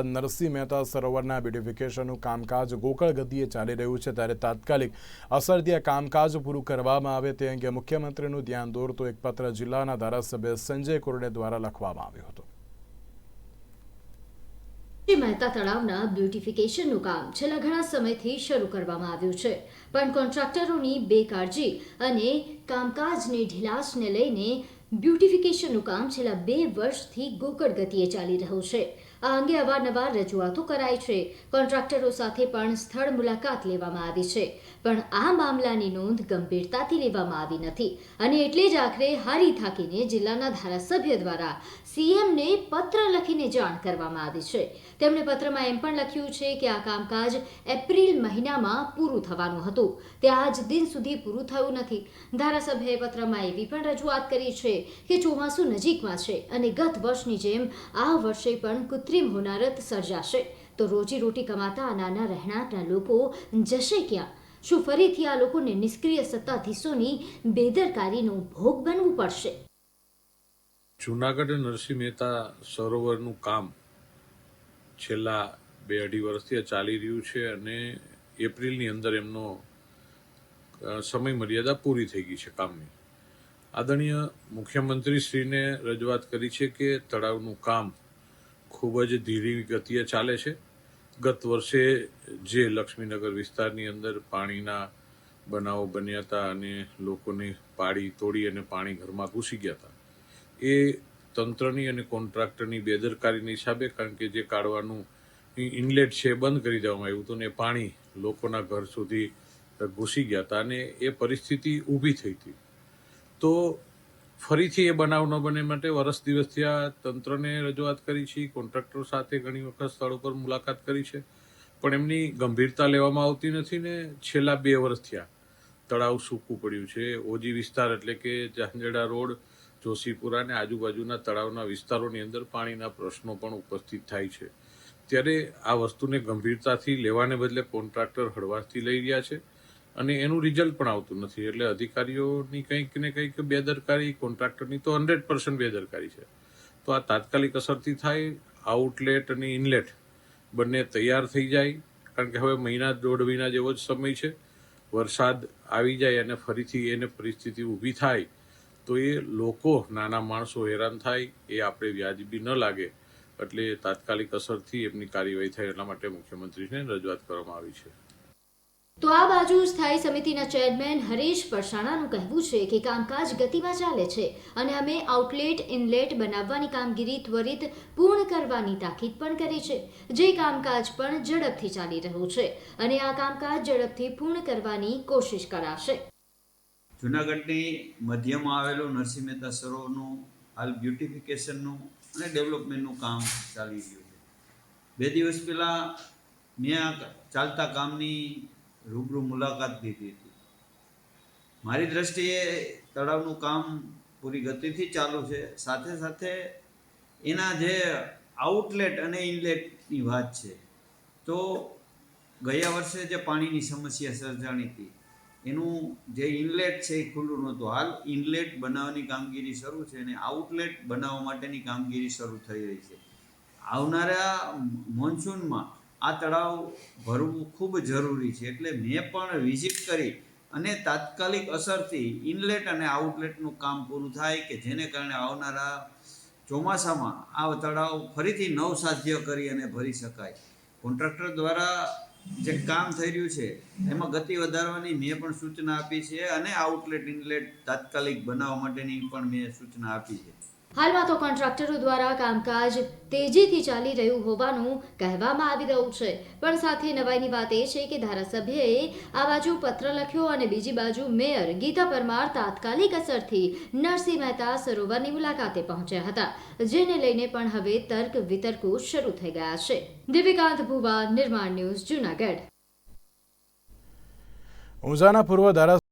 નરસિંહ મહેતા સરોવરના બ્યુટિફિકેશનનું કામકાજ ગોકળ ગતિએ ચાલી રહ્યું છે, ત્યારે તાત્કાલિક અસરથી આ કામકાજ પૂરું કરવામાં આવે તે અંગે મુખ્યમંત્રીનું ધ્યાન દોરતો એક પત્ર જિલ્લાના ધારાસભ્ય સંજય કોરડે દ્વારા લખવામાં આવ્યો હતો. મહેતા તળાવના બ્યુટિફિકેશનનું કામ છેલ્લા ઘણા સમયથી શરૂ કરવામાં આવ્યું છે, પણ કોન્ટ્રાક્ટરોની બેકાળજી અને કામકાજની ઢીલાશને લઈને બ્યુટિફિકેશનનું કામ છેલ્લા 2 વર્ષથી ગોકળ ગતિએ ચાલી રહ્યું છે. આ અંગે અવારનવાર રજૂઆતો કરાઈ છે. કોન્ટ્રાક્ટરો સાથે પણ સ્થળ મુલાકાત લેવામાં આવી છે, પણ આ મામલાની નોંધ ગંભીરતાથી લેવામાં આવી નથી અને એટલે જ આખરે હારી થાકીને જિલ્લાના ધારાસભ્ય દ્વારા સીએમને પત્ર લખીને જાણ કરવામાં આવી છે. તેમણે પત્રમાં એમ પણ લખ્યું છે કે આ કામકાજ એપ્રિલ મહિનામાં પૂરું થવાનું હતું, તે આજ દિન સુધી પૂરું થયું નથી. ધારાસભ્યએ પત્રમાં એવી પણ રજૂઆત કરી છે કે ચોમાસું નજીકમાં છે અને ગત વર્ષની જેમ આ વર્ષે પણ કૃત્રિમ હોનારત સર્જાશે તો રોજીરોટી કમાતા નાના રહેણાંકના લોકો જશે ક્યાં? શું ફરીથી આ લોકોને નિષ્ક્રિય સત્તાધીશોની બેદરકારીનો ભોગ બનવું પડશે? જૂનાગઢ નરસિંહ મહેતા સરોવરનું કામ છેલ્લા 2-2.5 વર્ષથી ચાલી રહ્યું છે અને એપ્રિલની અંદર એમનો સમય મર્યાદા પૂરી થઈ ગઈ છે કામની. આદરણીય મુખ્યમંત્રીશ્રીને રજૂઆત કરી છે કે તળાવનું કામ ખૂબ જ ધીરી ગતિએ ચાલે છે. ગત વર્ષે જે લક્ષ્મીનગર વિસ્તારની અંદર પાણીના બનાવો બન્યા હતા અને લોકોની પાળી તોડી અને પાણી ઘરમાં ઘૂસી ગયા હતા, એ તંત્રની અને કોન્ટ્રાક્ટરની બેદરકારીના હિસાબે, કારણ કે જે કાઢવાનું ઇનલેટ છે એ બંધ કરી દેવામાં આવ્યું હતું ને પાણી લોકોના ઘર સુધી ઘૂસી ગયા હતા અને એ પરિસ્થિતિ ઊભી થઈ હતી. તો ફરીથી એ બનાવ ન બને માટે વર્ષ દિવસથી આ તંત્રને રજૂઆત કરી છે, કોન્ટ્રાક્ટર સાથે ઘણી વખત સ્થળ ઉપર મુલાકાત કરી છે, પણ એમની ગંભીરતા લેવામાં આવતી નથી ને છેલ્લા 2 વર્ષથી આ તળાવ સૂકું પડ્યું છે. ઓજી વિસ્તાર એટલે કે ઝાંઝડા રોડ, જોશીપુરા અને આજુબાજુના તળાવના વિસ્તારોની અંદર પાણીના પ્રશ્નો પણ ઉપસ્થિત થાય છે. ત્યારે આ વસ્તુને ગંભીરતાથી લેવાને બદલે કોન્ટ્રાક્ટર હળવાશથી લઈ રહ્યા છે અને એનું રિઝલ્ટ પણ આવતું નથી. એટલે અધિકારીઓની કંઈક ને કંઈક બેદરકારી, કોન્ટ્રાક્ટરની તો 100% બેદરકારી છે. તો આ તાત્કાલિક અસરથી થાય, આઉટલેટ અને ઇનલેટ બંને તૈયાર થઈ જાય, કારણ કે હવે 1.5 મહિના જેવો જ સમય છે. વરસાદ આવી જાય અને ફરીથી એને પરિસ્થિતિ ઊભી થાય તો એ લોકો, નાના માણસો હેરાન થાય, એ આપણે વ્યાજબી ન લાગે. એટલે તાત્કાલિક અસરથી એમની કાર્યવાહી થાય એટલા માટે મુખ્યમંત્રીને રજૂઆત કરવામાં આવી છે. તો આ બાજુ સ્થાયી સમિતિના ચેરમેન હરેશ પરસાણાનું કહેવું છે કે કામકાજ ગતિમાં ચાલે છે અને અમે આઉટલેટ ઇનલેટ બનાવવાની કામગીરી ત્વરિત પૂર્ણ કરવાની તાકીદ પણ કરી છે. જે કામકાજ પણ ઝડપથી ચાલી રહ્યું છે અને આ કામકાજ ઝડપથી પૂર્ણ કરવાની કોશિશ કરાશે. જૂનાગઢની મધ્યમાં આવેલું નરસિંહ મહેતા સરોવરનું હાલ બ્યુટિફિકેશનનું અને ડેવલપમેન્ટનું કામ ચાલી રહ્યું છે. 2 દિવસ પહેલાં મેં આ ચાલતા કામની રૂબરૂ મુલાકાત લીધી હતી. મારી દ્રષ્ટિએ તળાવનું કામ પૂરી ગતિથી ચાલુ છે. સાથે સાથે એના જે આઉટલેટ અને ઇનલેટની વાત છે, તો ગયા વર્ષે જે પાણીની સમસ્યા સર્જાણી હતી, એનું જે ઇનલેટ છે એ ખુલ્લું નહોતું. હાલ ઇનલેટ બનાવવાની કામગીરી શરૂ છે અને આઉટલેટ બનાવવા માટેની કામગીરી શરૂ થઈ રહી છે. આવનારા મોન્સૂનમાં આ તળાવ ભરવું ખૂબ જરૂરી છે. એટલે મેં પણ વિઝિટ કરી અને તાત્કાલિક અસરથી ઇનલેટ અને આઉટલેટનું કામ પૂરું થાય કે જેને કારણે આવનારા ચોમાસામાં આ તળાવ ફરીથી નવસાધ્ય કરી અને ભરી શકાય. કોન્ટ્રાક્ટર દ્વારા જે કામ થઈ રહ્યું છે એમાં ગતિ વધારવાની મેં પણ સૂચના આપી છે અને આઉટલેટ ઇનલેટ તાત્કાલિક બનાવવા માટેની પણ મેં સૂચના આપી છે. હાલમાં તો કોન્ટ્રાક્ટરો દ્વારા કામકાજ તેજીથી ચાલી રહ્યું હોવાનું કહેવામાં આવી રહ્યું છે, પણ સાથે નવાઈની વાત એ છે કે ધારાસભ્યએ આ બાજુ પત્ર લખ્યો અને બીજી બાજુ મેયર ગીતા પરમાર તાત્કાલિક અસરથી નરસિંહ મહેતા સરોવરની મુલાકાતે પહોંચ્યા હતા, જેને લઈને પણ હવે તર્ક વિતર્કો શરૂ થઈ ગયા છે. દિવ્યકાંત ભુવા, નિર્માણ ન્યૂઝ, જૂનાગઢ. ઊંઝાના પૂર્વ ધારાસભ્ય